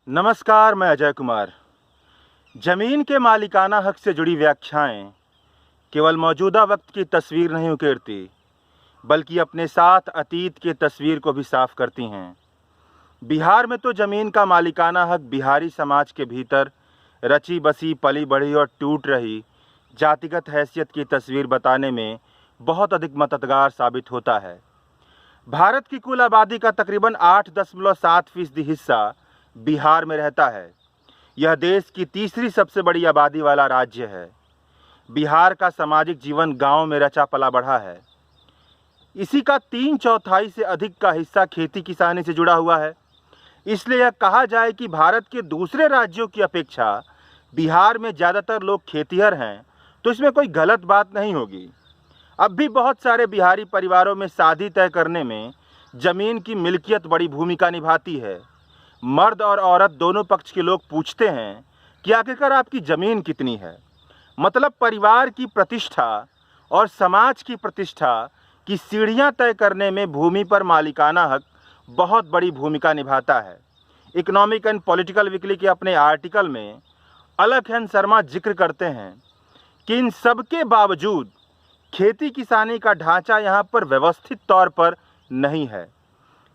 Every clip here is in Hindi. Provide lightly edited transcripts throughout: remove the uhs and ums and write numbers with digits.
नमस्कार, मैं अजय कुमार। ज़मीन के मालिकाना हक से जुड़ी व्याख्याएं केवल मौजूदा वक्त की तस्वीर नहीं उकेरती, बल्कि अपने साथ अतीत की तस्वीर को भी साफ करती हैं। बिहार में तो ज़मीन का मालिकाना हक बिहारी समाज के भीतर रची बसी, पली बढ़ी और टूट रही जातिगत हैसियत की तस्वीर बताने में बहुत अधिक मददगार साबित होता है। भारत की कुल आबादी का तकरीबन 8.7% हिस्सा बिहार में रहता है। यह देश की तीसरी सबसे बड़ी आबादी वाला राज्य है। बिहार का सामाजिक जीवन गांव में रचा पला बढ़ा है। इसी का 3/4 से अधिक का हिस्सा खेती किसानी से जुड़ा हुआ है। इसलिए यह कहा जाए कि भारत के दूसरे राज्यों की अपेक्षा बिहार में ज़्यादातर लोग खेतिहर हैं, तो इसमें कोई गलत बात नहीं होगी। अब भी बहुत सारे बिहारी परिवारों में शादी तय करने में ज़मीन की मिल्कियत बड़ी भूमिका निभाती है। मर्द और औरत दोनों पक्ष के लोग पूछते हैं कि आखिरकार आपकी ज़मीन कितनी है। मतलब परिवार की प्रतिष्ठा और समाज की प्रतिष्ठा की सीढ़ियां तय करने में भूमि पर मालिकाना हक बहुत बड़ी भूमिका निभाता है। इकोनॉमिक एंड पॉलिटिकल वीकली के अपने आर्टिकल में अलख शर्मा जिक्र करते हैं कि इन सब के बावजूद खेती किसानी का ढांचा यहाँ पर व्यवस्थित तौर पर नहीं है।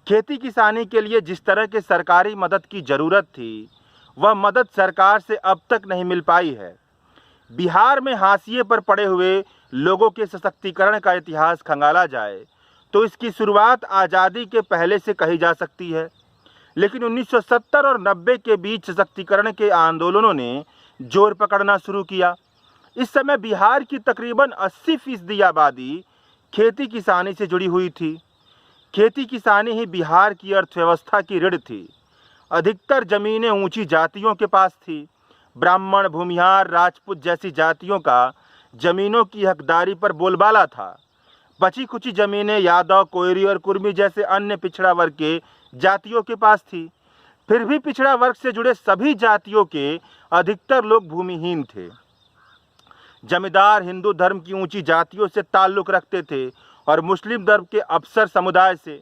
खेती किसानी के लिए जिस तरह के सरकारी मदद की ज़रूरत थी, वह मदद सरकार से अब तक नहीं मिल पाई है। बिहार में हाशिए पर पड़े हुए लोगों के सशक्तिकरण का इतिहास खंगाला जाए तो इसकी शुरुआत आज़ादी के पहले से कही जा सकती है। लेकिन 1970 और 90 के बीच सशक्तिकरण के आंदोलनों ने जोर पकड़ना शुरू किया। इस समय बिहार की तकरीबन 80% आबादी खेती किसानी से जुड़ी हुई थी। खेती किसानी ही बिहार की अर्थव्यवस्था की रीढ़ थी। अधिकतर ज़मीनें ऊंची जातियों के पास थी। ब्राह्मण, भूमिहार, राजपूत जैसी जातियों का ज़मीनों की हकदारी पर बोलबाला था। बची खुची ज़मीनें यादव, कोयरी और कुर्मी जैसे अन्य पिछड़ा वर्ग के जातियों के पास थी। फिर भी पिछड़ा वर्ग से जुड़े सभी जातियों के अधिकतर लोग भूमिहीन थे। जमींदार हिंदू धर्म की ऊंची जातियों से ताल्लुक़ रखते थे और मुस्लिम धर्म के अफसर समुदाय से।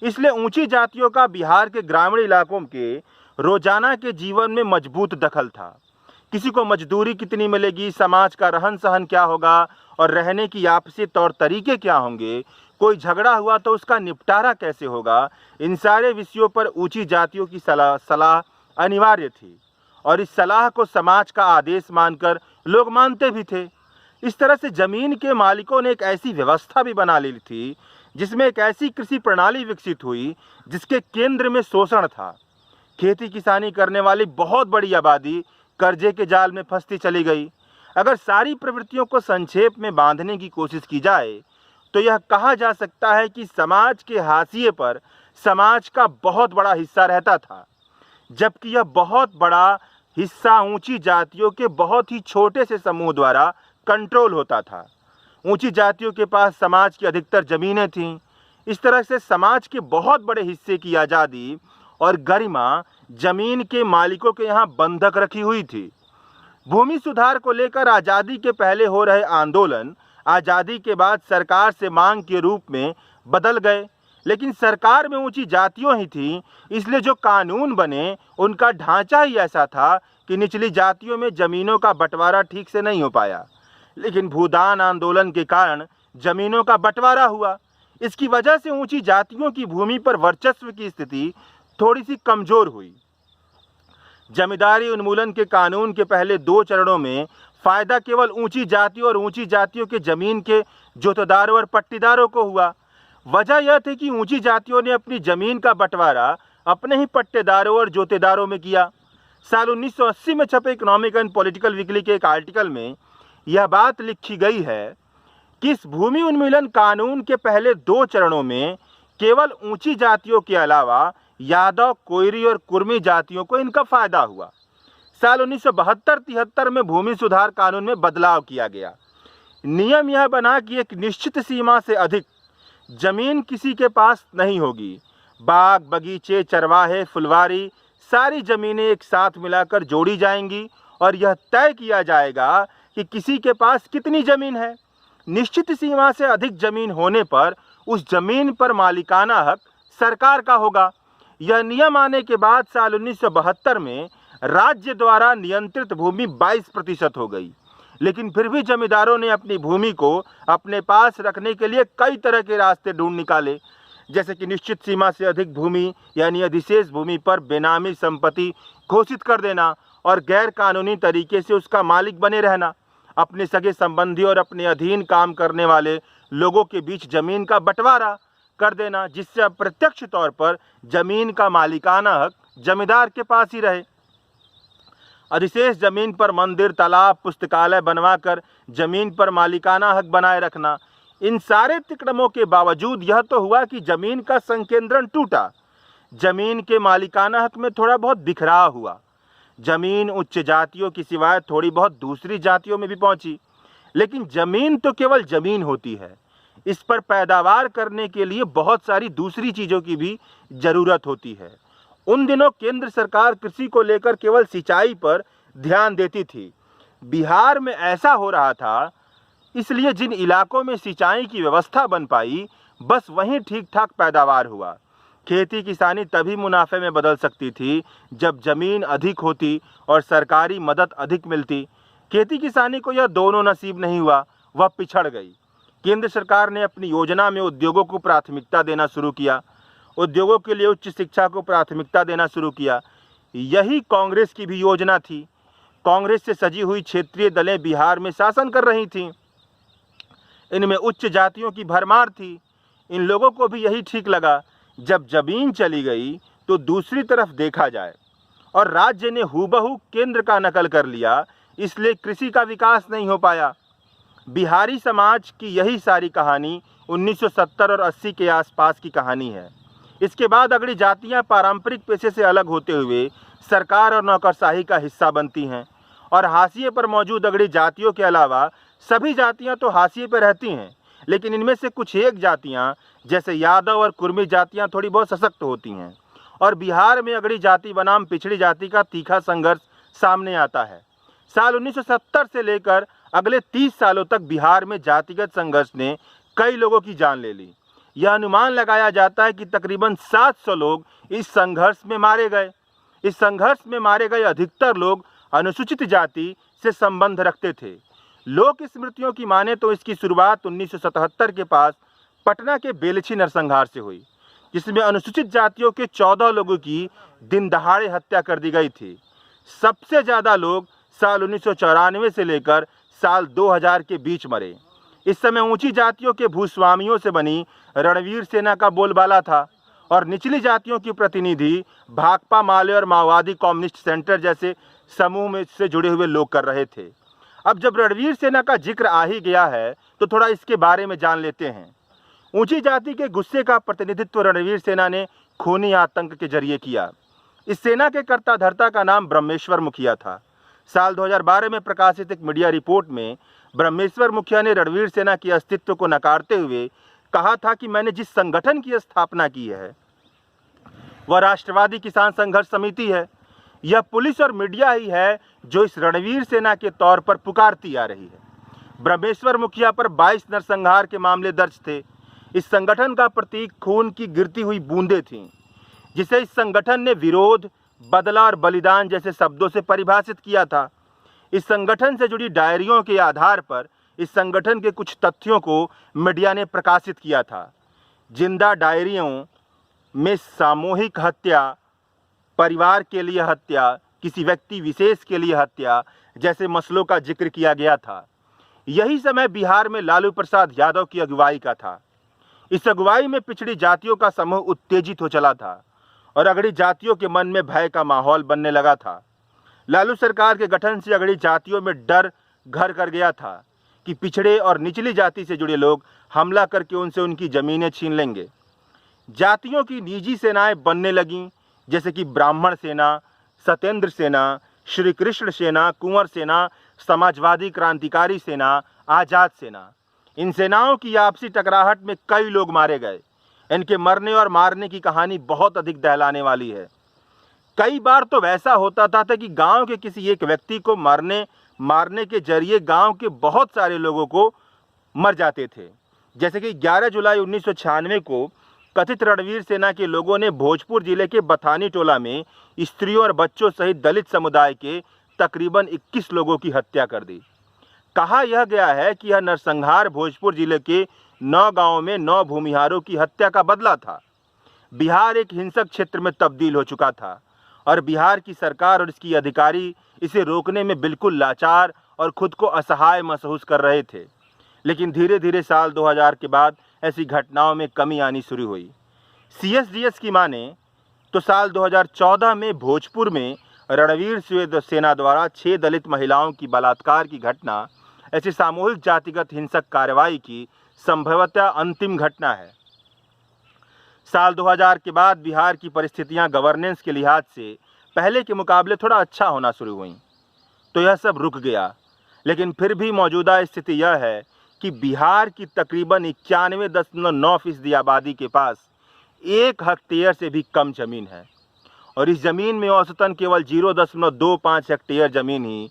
इसलिए ऊंची जातियों का बिहार के ग्रामीण इलाकों के रोजाना के जीवन में मजबूत दखल था। किसी को मजदूरी कितनी मिलेगी, समाज का रहन सहन क्या होगा और रहने की आपसी तौर तरीके क्या होंगे, कोई झगड़ा हुआ तो उसका निपटारा कैसे होगा, इन सारे विषयों पर ऊंची जातियों की सलाह अनिवार्य थी। और इस सलाह को समाज का आदेश मानकर लोग मानते भी थे। इस तरह से ज़मीन के मालिकों ने एक ऐसी व्यवस्था भी बना ली थी जिसमें एक ऐसी कृषि प्रणाली विकसित हुई जिसके केंद्र में शोषण था। खेती किसानी करने वाली बहुत बड़ी आबादी कर्जे के जाल में फंसती चली गई। अगर सारी प्रवृत्तियों को संक्षेप में बांधने की कोशिश की जाए तो यह कहा जा सकता है कि समाज के हाशिए पर समाज का बहुत बड़ा हिस्सा रहता था, जबकि यह बहुत बड़ा हिस्सा ऊंची जातियों के बहुत ही छोटे से समूह द्वारा कंट्रोल होता था। ऊंची जातियों के पास समाज की अधिकतर ज़मीनें थीं। इस तरह से समाज के बहुत बड़े हिस्से की आज़ादी और गरिमा ज़मीन के मालिकों के यहाँ बंधक रखी हुई थी। भूमि सुधार को लेकर आज़ादी के पहले हो रहे आंदोलन आज़ादी के बाद सरकार से मांग के रूप में बदल गए। लेकिन सरकार में ऊंची जातियों ही थीं, इसलिए जो कानून बने उनका ढांचा ही ऐसा था कि निचली जातियों में ज़मीनों का बंटवारा ठीक से नहीं हो पाया। लेकिन भूदान आंदोलन के कारण ज़मीनों का बंटवारा हुआ। इसकी वजह से ऊंची जातियों की भूमि पर वर्चस्व की स्थिति थोड़ी सी कमज़ोर हुई। जमींदारी उन्मूलन के कानून के पहले 2 चरणों में फ़ायदा केवल ऊंची जातियों और ऊंची जातियों के ज़मीन के जोतदारों और पट्टीदारों को हुआ। वजह यह थी कि ऊंची जातियों ने अपनी ज़मीन का बंटवारा अपने ही पट्टेदारों और जोतेदारों में किया। साल 1980 में छपे इकोनॉमिक एंड पॉलिटिकल वीकली के एक आर्टिकल में यह बात लिखी गई है कि इस भूमि उन्मूलन कानून के पहले 2 चरणों में केवल ऊंची जातियों के अलावा यादव, कोयरी और कुर्मी जातियों को इनका फ़ायदा हुआ। साल 1972-73 में भूमि सुधार कानून में बदलाव किया गया। नियम यह बना कि एक निश्चित सीमा से अधिक ज़मीन किसी के पास नहीं होगी। बाग, बगीचे, चरवाहे, फुलवारी सारी ज़मीनें एक साथ मिलाकर जोड़ी जाएंगी और यह तय किया जाएगा कि किसी के पास कितनी ज़मीन है। निश्चित सीमा से अधिक ज़मीन होने पर उस ज़मीन पर मालिकाना हक सरकार का होगा। यह नियम आने के बाद साल 1972 में राज्य द्वारा नियंत्रित भूमि 22% हो गई। लेकिन फिर भी जमींदारों ने अपनी भूमि को अपने पास रखने के लिए कई तरह के रास्ते ढूंढ निकाले, जैसे कि निश्चित सीमा से अधिक भूमि यानी अधिशेष भूमि पर बेनामी संपत्ति घोषित कर देना और गैर कानूनी तरीके से उसका मालिक बने रहना, अपने सगे संबंधी और अपने अधीन काम करने वाले लोगों के बीच जमीन का बंटवारा कर देना, जिससे अप्रत्यक्ष तौर पर जमीन का मालिकाना हक जमींदार के पास ही रहे। अधिशेष जमीन पर मंदिर, तालाब, पुस्तकालय बनवाकर जमीन पर मालिकाना हक बनाए रखना। इन सारे अतिक्रमणों के बावजूद यह तो हुआ कि जमीन का संकेंद्रण टूटा, जमीन के मालिकाना हक में थोड़ा बहुत बिखराव हुआ। जमीन उच्च जातियों की सिवाय थोड़ी बहुत दूसरी जातियों में भी पहुंची। लेकिन जमीन तो केवल जमीन होती है, इस पर पैदावार करने के लिए बहुत सारी दूसरी चीज़ों की भी ज़रूरत होती है। उन दिनों केंद्र सरकार कृषि को लेकर केवल सिंचाई पर ध्यान देती थी। बिहार में ऐसा हो रहा था, इसलिए जिन इलाकों में सिंचाई की व्यवस्था बन पाई, बस वहीं ठीक ठाक पैदावार हुआ। खेती किसानी तभी मुनाफे में बदल सकती थी जब जमीन अधिक होती और सरकारी मदद अधिक मिलती। खेती किसानी को यह दोनों नसीब नहीं हुआ, वह पिछड़ गई। केंद्र सरकार ने अपनी योजना में उद्योगों को प्राथमिकता देना शुरू किया, उद्योगों के लिए उच्च शिक्षा को प्राथमिकता देना शुरू किया। यही कांग्रेस की भी योजना थी। कांग्रेस से सजी हुई क्षेत्रीय दलें बिहार में शासन कर रही थीं। इनमें उच्च जातियों की भरमार थी। इन लोगों को भी यही ठीक लगा, जब जमीन चली गई तो दूसरी तरफ देखा जाए, और राज्य ने हूबहू केंद्र का नकल कर लिया, इसलिए कृषि का विकास नहीं हो पाया। बिहारी समाज की यही सारी कहानी 1970 और 80 के आसपास की कहानी है। इसके बाद अगड़ी जातियां पारंपरिक पेशे से अलग होते हुए सरकार और नौकरशाही का हिस्सा बनती हैं, और हाशिए पर मौजूद अगड़ी जातियों के अलावा सभी जातियां तो हाशिए पर रहती हैं, लेकिन इनमें से कुछ एक जातियां जैसे यादव और कुर्मी जातियां थोड़ी बहुत सशक्त होती हैं, और बिहार में अगड़ी जाति बनाम पिछड़ी जाति का तीखा संघर्ष सामने आता है। साल 1970 से लेकर अगले 30 सालों तक बिहार में जातिगत संघर्ष ने कई लोगों की जान ले ली। यह अनुमान लगाया जाता है कि तकरीबन 700 लोग इस संघर्ष में मारे गए। इस संघर्ष में मारे गए अधिकतर लोग अनुसूचित जाति से संबंध रखते थे। लोक स्मृतियों की माने तो इसकी शुरुआत 1977 के पास पटना के बेलछी नरसंहार से हुई, जिसमें अनुसूचित जातियों के 14 लोगों की दिन दहाड़े हत्या कर दी गई थी। सबसे ज़्यादा लोग साल 1994 से लेकर साल 2000 के बीच मरे। इस समय ऊंची जातियों के भूस्वामियों से बनी रणवीर सेना का बोलबाला था, और निचली जातियों की प्रतिनिधि भाकपा माले और माओवादी कम्युनिस्ट सेंटर जैसे समूह में से जुड़े हुए लोग कर रहे थे। अब जब रणवीर सेना का जिक्र आ ही गया है तो थोड़ा इसके बारे में जान लेते हैं। ऊंची जाति के गुस्से का प्रतिनिधित्व रणवीर सेना ने खूनी आतंक के जरिए किया। इस सेना के कर्ता धर्ता का नाम ब्रह्मेश्वर मुखिया था। साल 2012 में प्रकाशित एक मीडिया रिपोर्ट में ब्रह्मेश्वर मुखिया ने रणवीर सेना के अस्तित्व को नकारते हुए कहा था कि मैंने जिस संगठन की स्थापना की है वह राष्ट्रवादी किसान संघर्ष समिति है। यह पुलिस और मीडिया ही है जो इस रणवीर सेना के तौर पर पुकारती आ रही है। ब्रह्मेश्वर मुखिया पर 22 नरसंहार के मामले दर्ज थे। इस संगठन का प्रतीक खून की गिरती हुई बूंदें थीं, जिसे इस संगठन ने विरोध, बदला और बलिदान जैसे शब्दों से परिभाषित किया था। इस संगठन से जुड़ी डायरियों के आधार पर इस संगठन के कुछ तथ्यों को मीडिया ने प्रकाशित किया था। जिंदा डायरियों में सामूहिक हत्या, परिवार के लिए हत्या, किसी व्यक्ति विशेष के लिए हत्या जैसे मसलों का जिक्र किया गया था। यही समय बिहार में लालू प्रसाद यादव की अगुवाई का था। इस अगुवाई में पिछड़ी जातियों का समूह उत्तेजित हो चला था और अगड़ी जातियों के मन में भय का माहौल बनने लगा था। लालू सरकार के गठन से अगड़ी जातियों में डर घर कर गया था कि पिछड़े और निचली जाति से जुड़े लोग हमला करके उनसे उनकी ज़मीनें छीन लेंगे। जातियों की निजी सेनाएं बनने लगीं, जैसे कि ब्राह्मण सेना, सत्येंद्र सेना, श्री कृष्ण सेना, कुंवर सेना, समाजवादी क्रांतिकारी सेना, आज़ाद सेना। इन सेनाओं की आपसी टकराहट में कई लोग मारे गए। इनके मरने और मारने की कहानी बहुत अधिक दहलाने वाली है। कई बार तो वैसा होता था कि गांव के किसी एक व्यक्ति को मारने के जरिए गांव के बहुत सारे लोगों को मर जाते थे। जैसे कि 11 जुलाई 1996 को कथित रणवीर सेना के लोगों ने भोजपुर जिले के बथानी टोला में स्त्रियों और बच्चों सहित दलित समुदाय के तकरीबन 21 लोगों की हत्या कर दी। कहा यह गया है कि यह नरसंहार भोजपुर जिले के 9 गांवों में 9 भूमिहारों की हत्या का बदला था। बिहार एक हिंसक क्षेत्र में तब्दील हो चुका था और बिहार की सरकार और इसकी अधिकारी इसे रोकने में बिल्कुल लाचार और खुद को असहाय महसूस कर रहे थे। लेकिन धीरे धीरे साल 2000 के बाद ऐसी घटनाओं में कमी आनी शुरू हुई। CSDS की माने तो साल 2014 में भोजपुर में रणवीर सेना द्वारा 6 दलित महिलाओं की बलात्कार की घटना ऐसी सामूहिक जातिगत हिंसक कार्रवाई की संभवतः अंतिम घटना है। साल 2000 के बाद बिहार की परिस्थितियां गवर्नेंस के लिहाज से पहले के मुकाबले थोड़ा अच्छा होना शुरू हुई, तो यह सब रुक गया। लेकिन फिर भी मौजूदा स्थिति यह है कि बिहार की तकरीबन 91.9% आबादी के पास 1 हेक्टेयर से भी कम जमीन है और इस जमीन में औसतन केवल 0.25 हेक्टेयर जमीन ही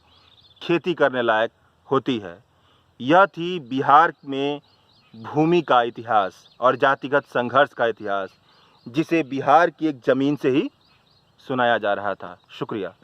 खेती करने लायक होती है। यह थी बिहार में भूमि का इतिहास और जातिगत संघर्ष का इतिहास, जिसे बिहार की एक ज़मीन से ही सुनाया जा रहा था। शुक्रिया।